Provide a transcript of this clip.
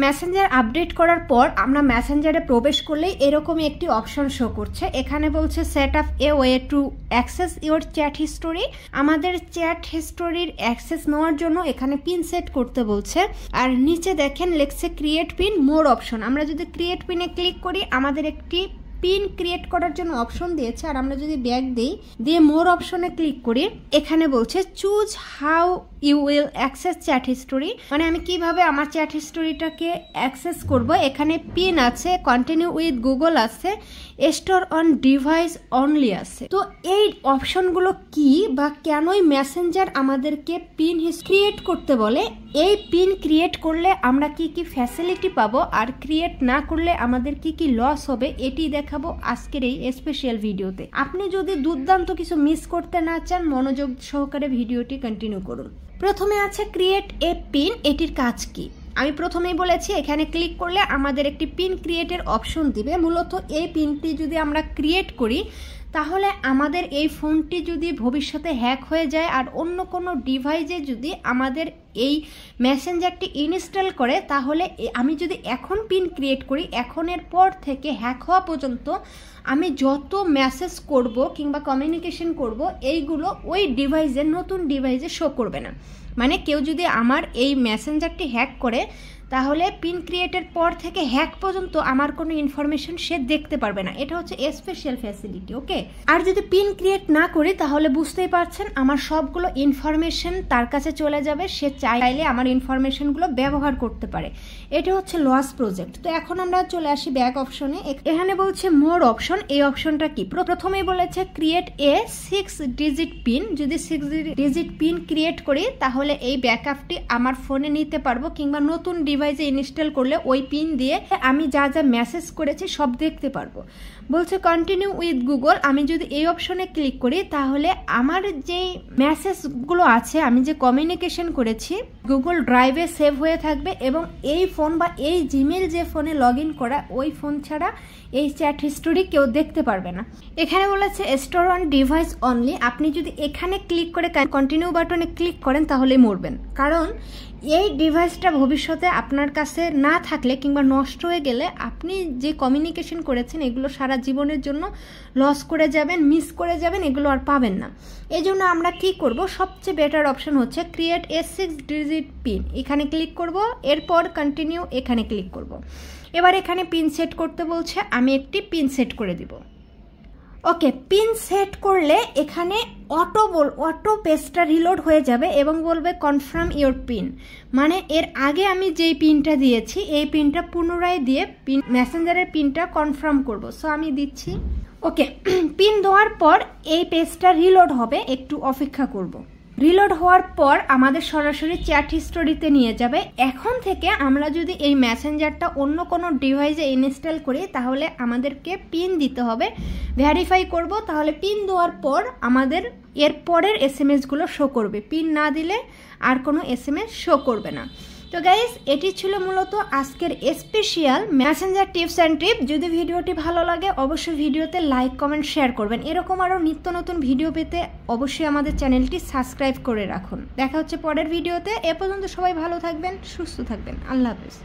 Messenger update করার পর আমরা মেসেঞ্জারে প্রবেশ করলেই এরকমই একটি অপশন শো করছে। এখানে বলছে set up a way to access your chat history. আমাদের চ্যাট হিস্টোরির অ্যাক্সেস নেওয়ার জন্য এখানে পিন সেট করতে বলছে। আর নিচে দেখেন লেখছে ক্রিয়েট পিন মোর অপশন। আমরা যদি ক্রিয়েট পিনে ক্লিক করি আমাদের একটি পিন ক্রিয়েট করার জন্য অপশন দিয়েছে। আর আমরা যদি ব্যাক দিই, দিয়ে মোর অপশনে ক্লিক করি, এখানে বলছে choose how you will access chat history, মানে আমি কিভাবে আমার চ্যাট হিস্টোরিটাকে অ্যাক্সেস করব। এখানে পিন আছে, কন্টিনিউ উইথ গুগল আছে, স্টোর অন ডিভাইস অনলি আছে। তো এই অপশনগুলো কি বা কেনই মেসেঞ্জার আমাদেরকে পিন ক্রিয়েট করতে বলে, এই পিন ক্রিয়েট করলে আমরা কি কি ফ্যাসিলিটি পাবো, আর ক্রিয়েট না করলে আমাদের কি কি লস হবে, এটি দেখাবো আজকের এই স্পেশাল ভিডিওতে। আপনি যদি দুর্দান্ত কিছু মিস করতে না চান, মনোযোগ সহকারে ভিডিওটি কন্টিনিউ করুন। প্রথমে আছে ক্রিয়েট এ পিন। এটির কাজ কি আমি প্রথমেই বলেছি, এখানে ক্লিক করলে আমাদের একটি পিন ক্রিয়েটের অপশন দিবে। মূলত এই পিনটি যদি আমরা ক্রিয়েট করি তাহলে আমাদের এই ফোনটি যদি ভবিষ্যতে হ্যাক হয়ে যায় আর অন্য কোনো ডিভাইসে যদি আমাদের এই মেসেঞ্জারটি ইনস্টল করে, তাহলে আমি যদি এখন পিন ক্রিয়েট করি, এখনের পর থেকে হ্যাক হওয়া পর্যন্ত আমি যত মেসেজ করব কিংবা কমিউনিকেশন করব এইগুলো ওই ডিভাইসে, নতুন ডিভাইসে শো করবে না। মানে কেউ যদি আমার এই মেসেঞ্জারটি হ্যাক করে তাহলে পিন ক্রিয়েটের পর থেকে হ্যাক পর্যন্ত আমার কোনো ইনফরমেশন সে দেখতে পারবে না। এটা হচ্ছে স্পেশাল ফ্যাসিলিটি, ওকে। আর যদি পিন ক্রিয়েট না করি তাহলে বুঝতেই পারছেন আমার সবগুলো ইনফরমেশন তার কাছে চলে যাবে। সে চাইলে আমার ইনফরমেশনগুলো ব্যবহার করতে পারে। এটা হচ্ছে লস প্রজেক্ট। তো এখন আমরা চলে আসি ব্যাক অপশনে। এখানে বলছে মোর অপশন। এই অপশনটা কি? প্রথমেই বলেছে ক্রিয়েট এ 6 ডিজিট পিন। যদি 6 ডিজিট পিন ক্রিয়েট করি তাহলে এই ব্যাকআপটি আমার ফোনে নিতে পারবো, কিংবা নতুন ডিভাইসে ইনস্টল করলে ওই পিন দিয়ে আমি যা যা মেসেজ করেছি সব দেখতে পারবো। বলছে কন্টিনিউ উইথ গুগল। আমি যদি এই অপশনে ক্লিক করি তাহলে আমার যে মেসেজগুলো আছে, আমি যে কমিউনিকেশন করেছি, গুগল ড্রাইভে সেভ হয়ে থাকবে এবং এই ফোন বা এই জিমেল যে ফোনে লগ ইন করা, ওই ফোন ছাড়া এই চ্যাট হিস্টোরি কেউ দেখতে পারবে না। এখানে বলেছে স্টোর অন ডিভাইস অনলি। আপনি যদি এখানে ক্লিক করে কন্টিনিউ বাটনে ক্লিক করেন তাহলে মরবেন, কারণ এই ডিভাইসটা ভবিষ্যতে আপনার কাছে না থাকলে কিংবা নষ্ট হয়ে গেলে আপনি যে কমিউনিকেশন করেছেন এগুলো সারা জীবনের জন্য লস করে যাবেন, মিস করে যাবেন, এগুলো আর পাবেন না। এই জন্য আমরা কি করব, সবচেয়ে বেটার অপশন হচ্ছে ক্রিয়েট এ 6 ডিজিট পিন। এখানে ক্লিক করব, এরপর কন্টিনিউ এখানে ক্লিক করব। এবার এখানে পিন সেট করতে বলছে, আমি একটি পিন সেট করে দিব। ওকে, পিন সেট করলে এখানে অটো পেজটা রিলোড হয়ে যাবে এবং বলবে কনফার্ম ইওর পিন। মানে এর আগে আমি যেই পিনটা দিয়েছি এই পিনটা পুনরায় দিয়ে মেসেঞ্জারের পিনটা কনফার্ম করব। সো আমি দিচ্ছি। ওকে, পিন দেওয়ার পর এই পেজটা রিলোড হবে, একটু অপেক্ষা করব। রিলোড হওয়ার পর আমাদের সরাসরি চ্যাট হিস্টোরিতে নিয়ে যাবে। এখন থেকে আমরা যদি এই মেসেঞ্জারটা অন্য কোনো ডিভাইসে ইনস্টল করি তাহলে আমাদেরকে পিন দিতে হবে, ভেরিফাই করব। তাহলে পিন দেওয়ার পর আমাদের এর পরের এসএমএসগুলো শো করবে। পিন না দিলে আর কোনো এসএমএস শো করবে না। তো গাইস, এটি ছিল মূলত আজকের special Messenger tips and trip. যদি ভিডিওটি ভালো লাগে অবশ্যই ভিডিওতে লাইক, কমেন্ট, শেয়ার করবেন। এরকম আরও নিত্য নতুন ভিডিও পেতে অবশ্যই আমাদের চ্যানেলটি সাবস্ক্রাইব করে রাখুন। দেখা হচ্ছে পরের ভিডিওতে। এ পর্যন্ত সবাই ভালো থাকবেন, সুস্থ থাকবেন। আল্লাহ হাফেজ।